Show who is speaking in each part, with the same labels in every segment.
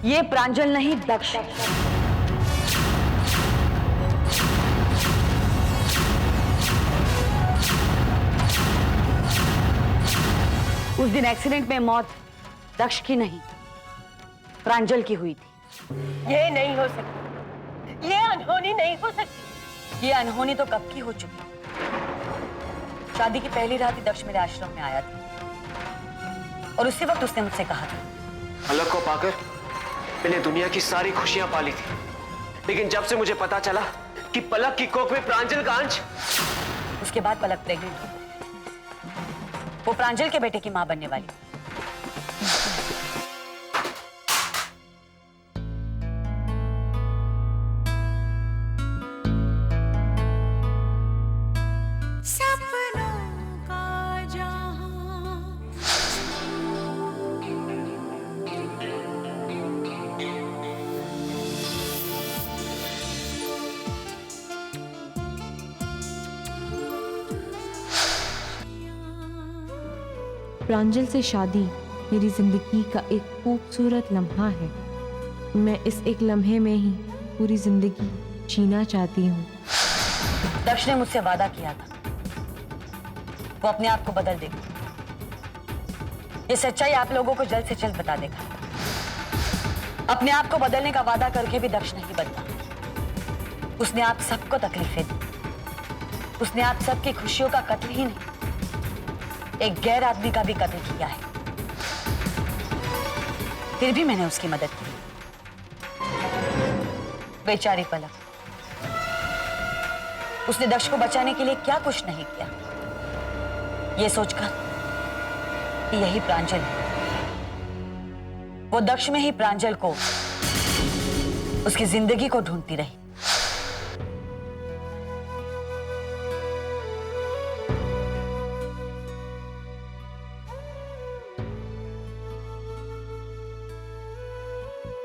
Speaker 1: ये प्रांजल नहीं, दक्ष। उस दिन एक्सीडेंट में मौत दक्ष की नहीं, प्रांजल की हुई थी।
Speaker 2: ये नहीं हो सकती, ये अनहोनी नहीं हो सकती।
Speaker 1: ये अनहोनी तो कब की हो चुकी। शादी की पहली रात ही दक्ष मेरे आश्रम में आया था और उसी वक्त उसने मुझसे कहा था,
Speaker 3: पलक को पाकर मैंने दुनिया की सारी खुशियां पाली थी, लेकिन जब से मुझे पता चला कि पलक की कोख में प्रांजल का अंश,
Speaker 1: उसके बाद पलक प्रेग्नेंट हुई। वो प्रांजल के बेटे की मां बनने वाली।
Speaker 4: प्रांजल से शादी मेरी जिंदगी का एक खूबसूरत लम्हा है। मैं इस एक लम्हे में ही पूरी जिंदगी जीना चाहती हूँ।
Speaker 1: दक्ष ने मुझसे वादा किया था वो अपने आप को बदल देगा। ये सच्चाई आप लोगों को जल्द से जल्द बता देगा। अपने आप को बदलने का वादा करके भी दक्ष नहीं बदला। उसने आप सबको तकलीफें दी। उसने आप सबकी खुशियों का कत्ल ही नहीं, एक गैर आदमी का भी कत्ल किया है। फिर भी मैंने उसकी मदद की। बेचारी पलक, उसने दक्ष को बचाने के लिए क्या कुछ नहीं किया, ये सोचकर कि यही प्रांजल है। वो दक्ष में ही प्रांजल को, उसकी जिंदगी को ढूंढती रही।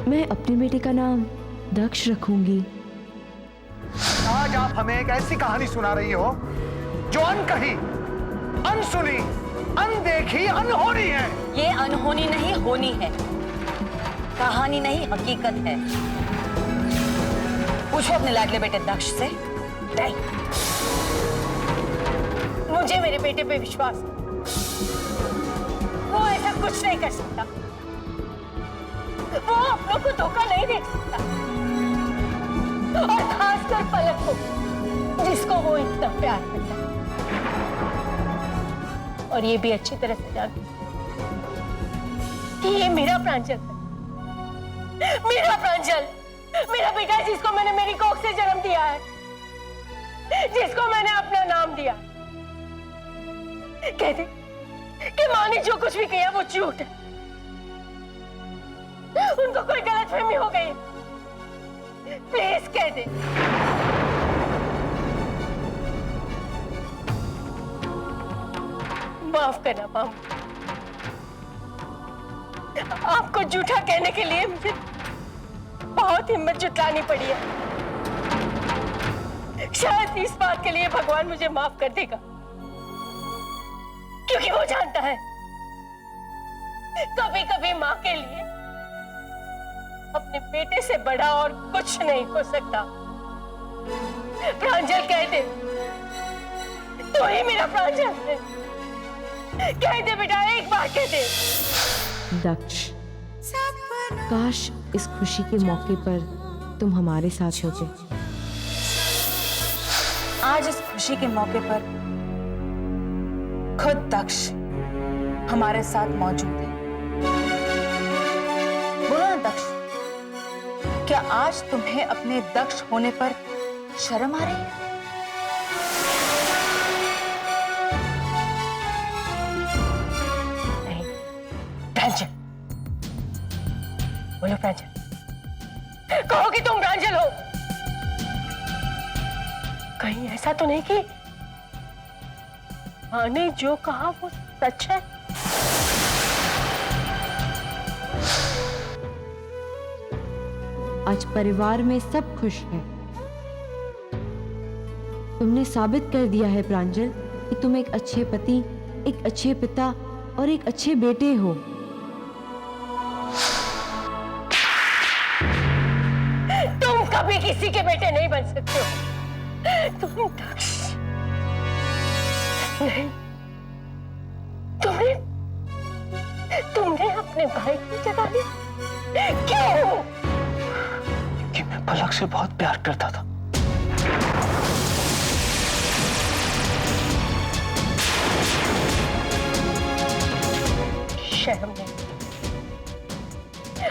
Speaker 4: मैं अपने बेटे का नाम दक्ष रखूंगी।
Speaker 5: आज आप हमें एक ऐसी कहानी सुना रही हो जो अनकही, अनसुनी, अनदेखी, अनहोनी है।
Speaker 1: ये अनहोनी नहीं, होनी है। कहानी नहीं, हकीकत है। पूछो अपने लाडले बेटे दक्ष से।
Speaker 2: नहीं, मुझे मेरे बेटे पे विश्वास है। वो ऐसा कुछ नहीं कर सकता। वो आप लोग को धोखा नहीं दे सकता, और खासकर पलक को, जिसको वो इतना प्यार करता है। और ये भी अच्छी तरह से जानती कि ये मेरा प्रांजल है, मेरा प्रांजल, मेरा बेटा, जिसको मैंने मेरी कोख से जन्म दिया है, जिसको मैंने अपना नाम दिया। कहते कि माँ ने जो कुछ भी किया वो झूठ है, उनको कोई गलतफहमी हो गई। प्लीज कह दे। माफ करना माम, आपको झूठा कहने के लिए मुझे बहुत हिम्मत जुटानी पड़ी है। शायद इस बात के लिए भगवान मुझे माफ कर देगा, क्योंकि वो जानता है कभी कभी माँ के लिए अपने बेटे से बड़ा और कुछ नहीं हो सकता। प्रांजल कह दे, तो ही मेरा प्रांजल है। कह दे बेटा, एक बार कह दे।
Speaker 4: दक्ष, काश इस खुशी के मौके पर तुम हमारे साथ होते।
Speaker 1: आज इस खुशी के मौके पर खुद दक्ष हमारे साथ मौजूद है। बोलो ना दक्ष, क्या आज तुम्हें अपने दक्ष होने पर शर्म आ रही है?
Speaker 2: नहीं, प्रांजल, बोलो प्रांजल, कहो कि तुम प्रांजल हो। कहीं ऐसा तो नहीं कि माँ ने जो कहा वो सच है?
Speaker 4: आज परिवार में सब खुश है। तुमने साबित कर दिया है प्रांजल कि तुम एक अच्छे पति, एक अच्छे पिता और एक अच्छे बेटे हो।
Speaker 2: कभी किसी के बेटे नहीं बन सकते हो। तुम दक्ष नहीं, तुमने अपने भाई की जगह ली। क्यों?
Speaker 3: कि मैं पलक से बहुत प्यार करता था।
Speaker 2: शर्म नहीं,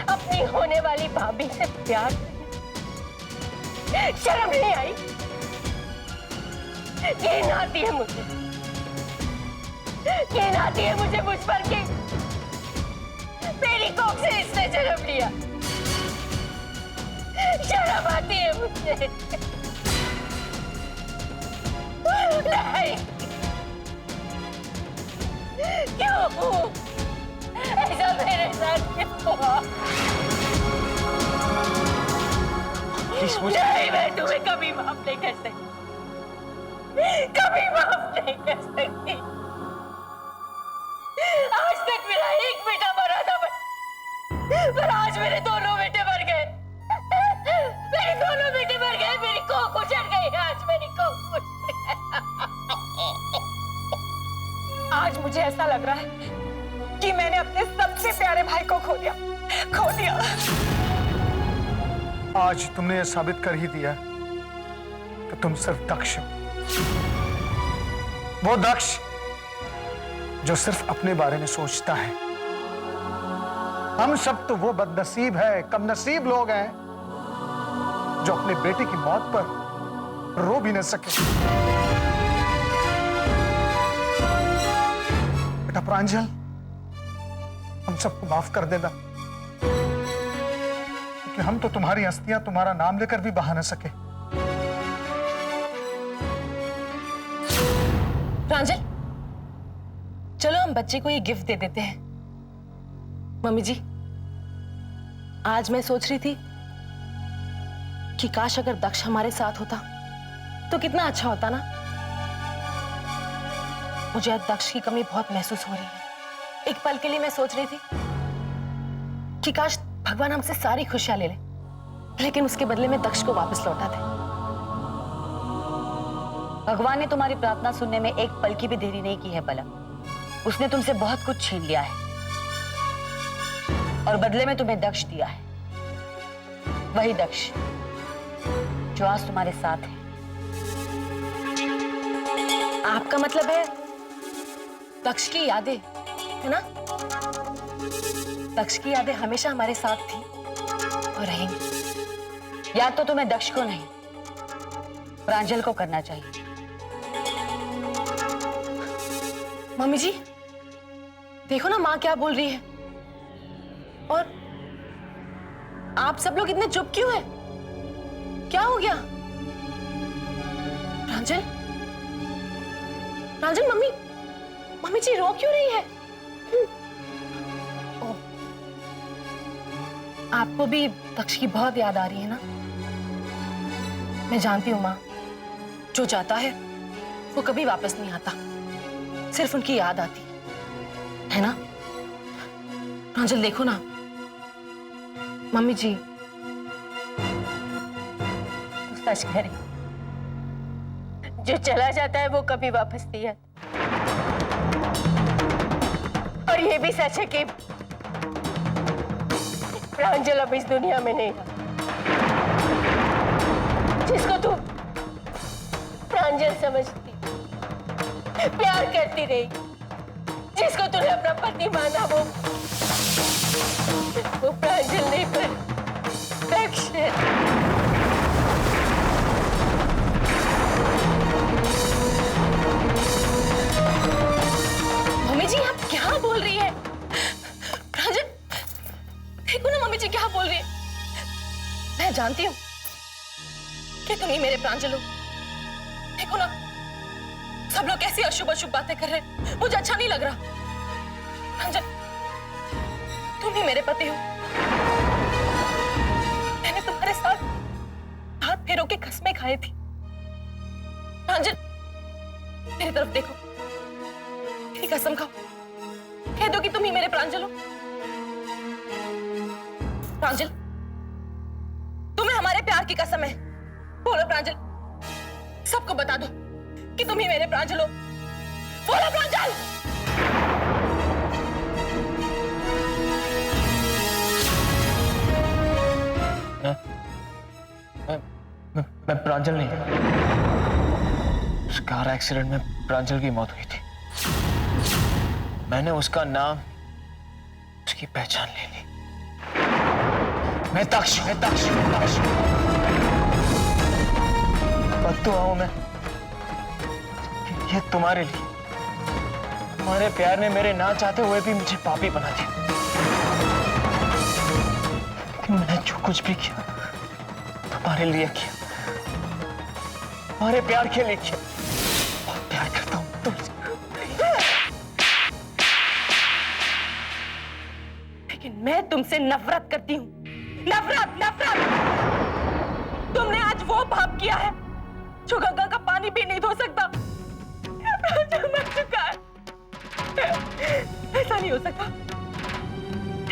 Speaker 2: अपनी होने वाली भाभी से प्यार शर्म नहीं आई? ये नाती है मुझे, ये नाती है मुझे मुझ पर के मेरी कोख से इसने जन्म लिया। शर्म आती है मुझे। नहीं, क्यों ऐसा मेरे साथ क्यों हुआ? नहीं, मैं तुम्हें कभी माफ नहीं कर सकती, कभी माफ नहीं कर सकती। आज तक मेरा एक बेटा मरा था, पर आज मेरे दोनों बेटे मर गए। मेरे दोनों बेटे मर गए, मेरी कोख उजड़ गई। आज मेरी कोख उजड़ गई।
Speaker 6: आज मुझे ऐसा लग रहा है कि मैंने अपने सबसे प्यारे भाई को खो दिया, खो दिया।
Speaker 5: आज तुमने यह साबित कर ही दिया कि तुम सिर्फ दक्ष हो। वो दक्ष जो सिर्फ अपने बारे में सोचता है। हम सब तो वो बदनसीब है, कमनसीब लोग हैं जो अपने बेटे की मौत पर रो भी न सके। बेटा प्रांजल, हम सबको माफ कर देना, क्योंकि हम तो तुम्हारी अस्थियां तुम्हारा नाम लेकर भी बहा न सके।
Speaker 6: प्रांजल, चलो हम बच्चे को ये गिफ्ट दे देते हैं। मम्मी जी, आज मैं सोच रही थी कि काश अगर दक्ष हमारे साथ होता तो कितना अच्छा होता ना। मुझे आज दक्ष की कमी बहुत महसूस हो रही है। एक पल के लिए मैं सोच रही थी कि काश भगवान हमसे सारी खुशियां ले ले, लेकिन उसके बदले में दक्ष को वापस लौटा दे।
Speaker 1: भगवान ने तुम्हारी प्रार्थना सुनने में एक पल की भी देरी नहीं की है पलक। उसने तुमसे बहुत कुछ छीन लिया है और बदले में तुम्हें दक्ष दिया है। वही दक्ष जो आज तुम्हारे साथ है।
Speaker 6: आपका मतलब है दक्ष की यादें, है ना? दक्ष की यादें हमेशा हमारे साथ थी और रहेंगी।
Speaker 1: याद तो तुम्हें दक्ष को नहीं, प्रांजल को करना चाहिए।
Speaker 6: मम्मी जी, देखो ना माँ क्या बोल रही है। और आप सब लोग इतने चुप क्यों हैं? क्या हो गया? प्रांजल, प्रांजल, मम्मी जी रो क्यों रही है? ओह, आपको भी दक्ष की बहुत याद आ रही है ना? मैं जानती हूँ माँ, जो जाता है वो कभी वापस नहीं आता, सिर्फ उनकी याद आती है ना? प्रांजल देखो ना, मम्मी जी
Speaker 2: तो सच कह रही, जो चला जाता है वो कभी वापस नहीं आता। और ये भी सच है कि प्रांजल अब इस दुनिया में नहीं है। जिसको तू प्रांजल समझती, प्यार करती रही, जिसको तूने अपना पति माना, वो प्रांजल नहीं पर दक्ष है।
Speaker 6: मम्मी जी आप क्या बोल रही है? प्रांजल, देखो ना मम्मी जी क्या बोल रही है। मैं जानती हूँ कि तुम ही मेरे प्रांजल हो। देखो ना, सब लोग कैसी अशुभ अशुभ बातें कर रहे हैं, मुझे अच्छा नहीं लग रहा। प्रांजल, तुम ही मेरे पति हो। मैंने तुम्हारे साथ हाथ फेरों के कसमें खाई थी। प्रांजल, मेरी तरफ देखो, मेरी कसम खाओ, कह दो कि तुम ही मेरे प्रांजल हो। प्रांजल, तुम्हें हमारे मेरे प्यार की कसम है। बोलो प्रांजल, सबको बता दो कि तुम ही मेरे प्रांजल हो। बोलो प्रांजल।
Speaker 3: मैं प्रांजल नहीं। उस कार एक्सीडेंट में प्रांजल की मौत हुई थी। मैंने उसका नाम, उसकी पहचान ले ली। मैं दक्ष। बद्दुआ हूं मैं। ये तुम्हारे लिए। तुम्हारे प्यार ने मेरे ना चाहते हुए भी मुझे पापी बना दिया। लेकिन मैंने जो कुछ भी किया तुम्हारे लिए किया, तुम्हारे प्यार के लिए किया। बहुत प्यार करता हूं तुमसे।
Speaker 6: लेकिन मैं तुमसे नफरत करती हूँ। नफरत। तुमने आज वो पाप किया है जो गंगा का पानी भी नहीं धो सकता। प्रांजल मर चुका है। ऐसा नहीं हो सकता।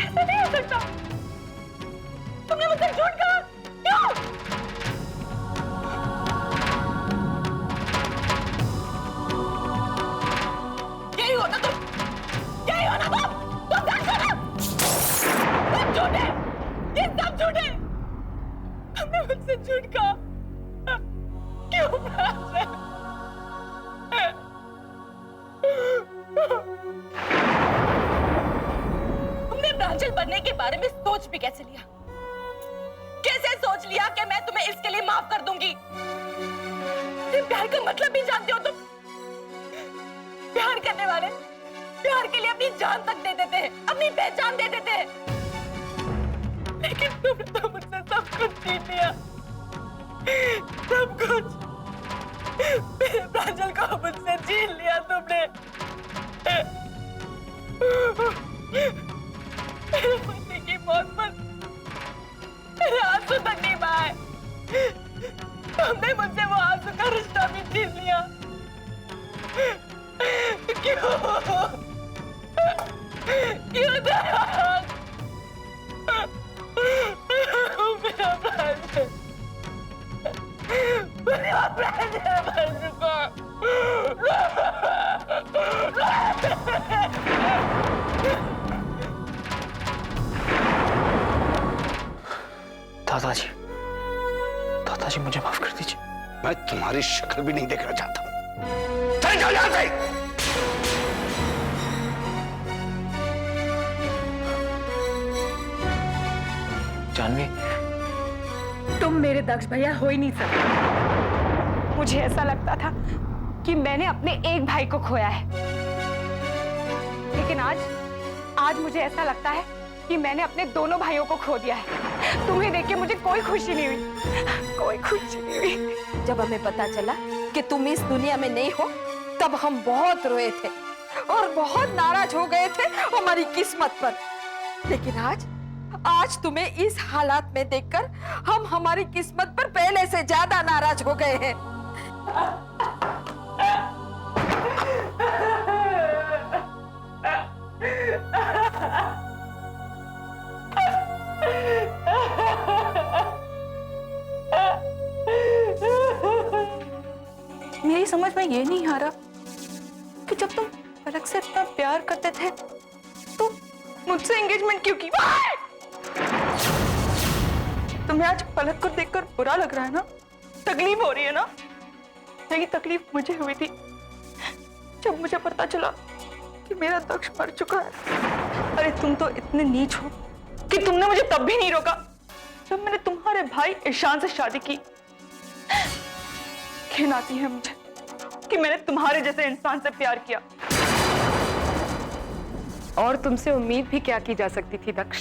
Speaker 6: ऐसा नहीं हो सकता। तुमने मुझसे झूठ कहा। क्यों? यही हो ना तुम। तुम सब झूठे। ये सब झूठे। तुमने मुझसे झूठ कहा। क्यों प्रांजल? तुमने प्रांजल बनने के बारे में सोच भी कैसे लिया? कैसे सोच लिया कि मैं तुम्हें इसके लिए माफ कर दूंगी? प्यार का मतलब भी जानते हो तुम? प्यार करने वाले प्यार के लिए अपनी जान तक दे देते हैं, अपनी पहचान दे देते हैं। लेकिन तुमने तो मुझसे सब कुछ छीन लिया। सब कुछ। मेरे प्रांजल को मुझसे छीन लिया तुमने। मेरे पति की मौत पर मेरे आंसू तक नहीं बहाए। तुमने मुझसे वो आंसू का रिश्ता भी छीन लिया। क्यों? क्यों दयाल? मेरा प्रांजल मर चुका। दादाजी मुझे माफ कर दीजिए।
Speaker 5: मैं तुम्हारी शक्ल भी नहीं देखना चाहता। चल जाओ यहां से।
Speaker 3: जानवी,
Speaker 2: तुम मेरे दक्ष भैया हो ही नहीं सकते। मुझे ऐसा लगता था कि मैंने अपने एक भाई को खोया है, लेकिन आज मुझे ऐसा लगता है कि मैंने अपने दोनों भाइयों को खो दिया है। तुम्हें देख के मुझे कोई खुशी नहीं हुई, कोई खुशी नहीं हुई।
Speaker 7: जब हमें पता चला कि तुम इस दुनिया में नहीं हो, तब हम बहुत रोए थे और बहुत नाराज हो गए थे हमारी किस्मत पर। लेकिन आज तुम्हें इस हालात में देखकर हम हमारी किस्मत पर पहले से ज्यादा नाराज हो गए हैं।
Speaker 6: मेरी समझ में ये नहीं आ रहा कि जब तुम पलक से इतना प्यार करते थे तो मुझसे एंगेजमेंट क्यों की? तुम्हें आज पलक को देखकर बुरा लग रहा है ना? तकलीफ हो रही है ना? यही तकलीफ मुझे हुई थी जब मुझे पता चला कि मेरा दक्ष मर चुका है। अरे तुम तो इतने नीच हो कि तुमने मुझे तब भी नहीं रोका जब मैंने तुम्हारे भाई ईशान से शादी की। घिन आती है मुझे कि मैंने तुम्हारे जैसे इंसान से प्यार किया।
Speaker 2: और तुमसे उम्मीद भी क्या की जा सकती थी दक्ष?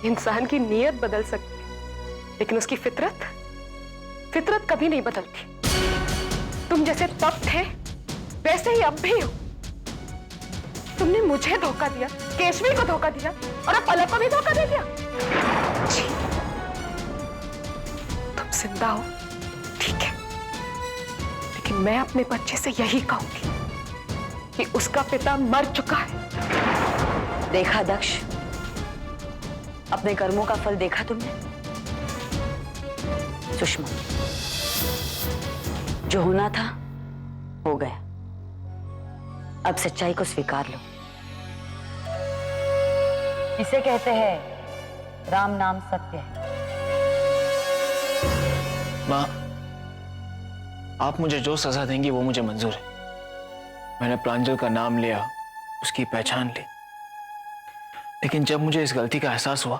Speaker 2: इंसान की नीयत बदल सकती है, लेकिन उसकी फितरत कभी नहीं बदलती। तुम जैसे तब थे वैसे ही अब भी हो। तुमने मुझे धोखा दिया, केशवी को धोखा दिया और अब पलक को भी धोखा दे दिया। छी, तुम जिंदा हो ठीक है, लेकिन मैं अपने बच्चे से यही कहूंगी कि उसका पिता मर चुका है।
Speaker 1: देखा दक्ष, अपने कर्मों का फल देखा तुमने? सुषमा, जो होना था हो गया। अब सच्चाई को स्वीकार लो। इसे कहते हैं राम नाम सत्य है।
Speaker 3: माँ, आप मुझे जो सजा देंगी वो मुझे मंजूर है। मैंने प्रांजल का नाम लिया, उसकी पहचान ली, लेकिन जब मुझे इस गलती का एहसास हुआ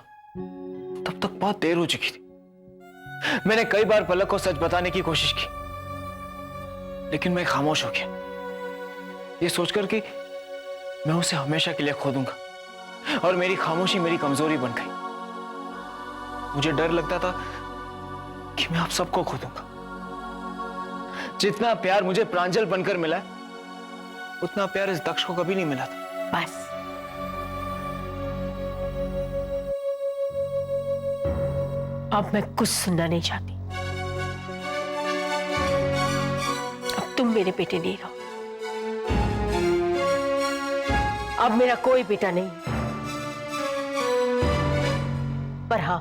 Speaker 3: तब तक बहुत देर हो चुकी थी। मैंने कई बार पलक को सच बताने की कोशिश की, लेकिन मैं खामोश हो गया, ये सोचकर कि मैं उसे हमेशा के लिए खो दूंगा, और मेरी खामोशी मेरी कमजोरी बन गई। मुझे डर लगता था कि मैं आप सबको खो दूंगा। जितना प्यार मुझे प्रांजल बनकर मिला है, उतना प्यार इस दक्ष को कभी नहीं मिला था।
Speaker 2: बस अब मैं कुछ सुनना नहीं चाहती। अब तुम मेरे बेटे नहीं रहो। अब मेरा कोई बेटा नहीं है। पर हां,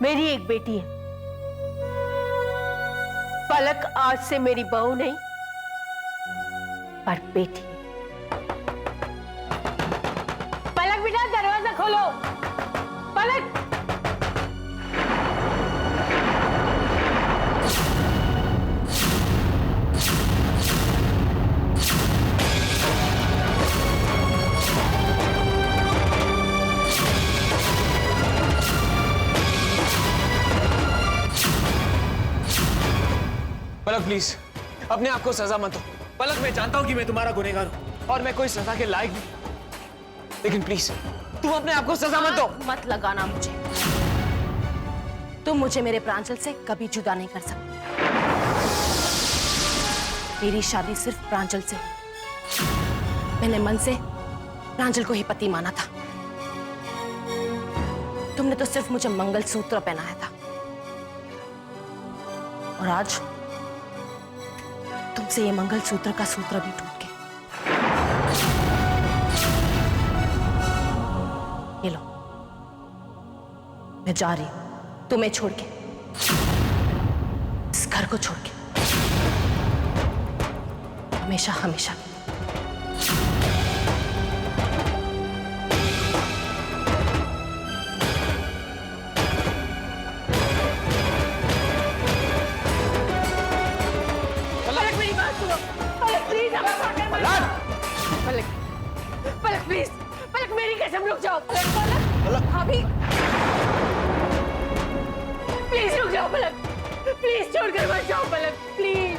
Speaker 2: मेरी एक बेटी है। पलक आज से मेरी बहू नहीं, पर बेटी। पलक बेटा, दरवाजा खोलो। पलक,
Speaker 3: पलक प्लीज, अपने आप को सजा मत दो। पलक, मैं जानता हूं कि मैं तुम्हारा गुनहगार हूं और मैं कोई सजा के लायक नहीं, लेकिन प्लीज तुम अपने आप को सजा मत दो।
Speaker 6: मत लगाना मुझे। तुम मुझे मेरे प्रांजल से कभी जुदा नहीं कर सकते। मेरी शादी सिर्फ प्रांजल से हुई। मैंने मन से प्रांजल को ही पति माना था। तुमने तो सिर्फ मुझे मंगलसूत्र पहनाया था, और आज तुमसे ये मंगलसूत्र का सूत्र भी टूट गया। ये लो, मैं जा रही हूं तुम्हें छोड़ के, इस घर को छोड़ के, हमेशा हमेशा।
Speaker 2: पलक, मेरी बात सुनो। पलक प्लीज, पलक, पलक प्लीज, पलक मेरी कसम, रुक जाओ। पलक, अभी प्लीज रुक जाओ। पलक प्लीज, छोड़कर मत जाओ। पलक प्लीज।